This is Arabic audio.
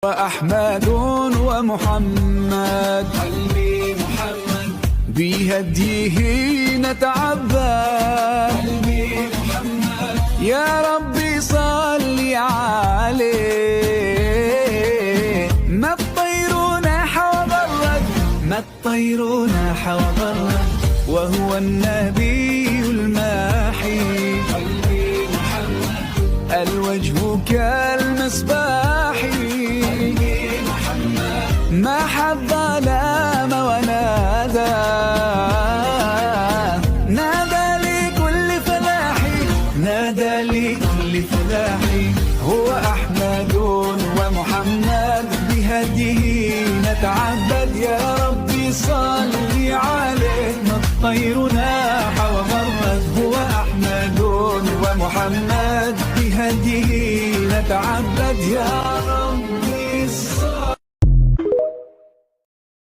وأحمد ومحمد قلبي محمد بهديه نتعبد قلبي محمد يا ربي صل عليه ما الطير نحى وبرد ما الطير نحى وبرد وهو النبي الماحي قلبي محمد الوجه كالمصباح ما حد ظلام ونادى نادى لكل فلاحي نادى لكل فلاحي هو أحمد ومحمد بهديه نتعبد يا ربي صل عليه ما الطير ناح وغرد هو أحمد ومحمد بهديه نتعبد يا رب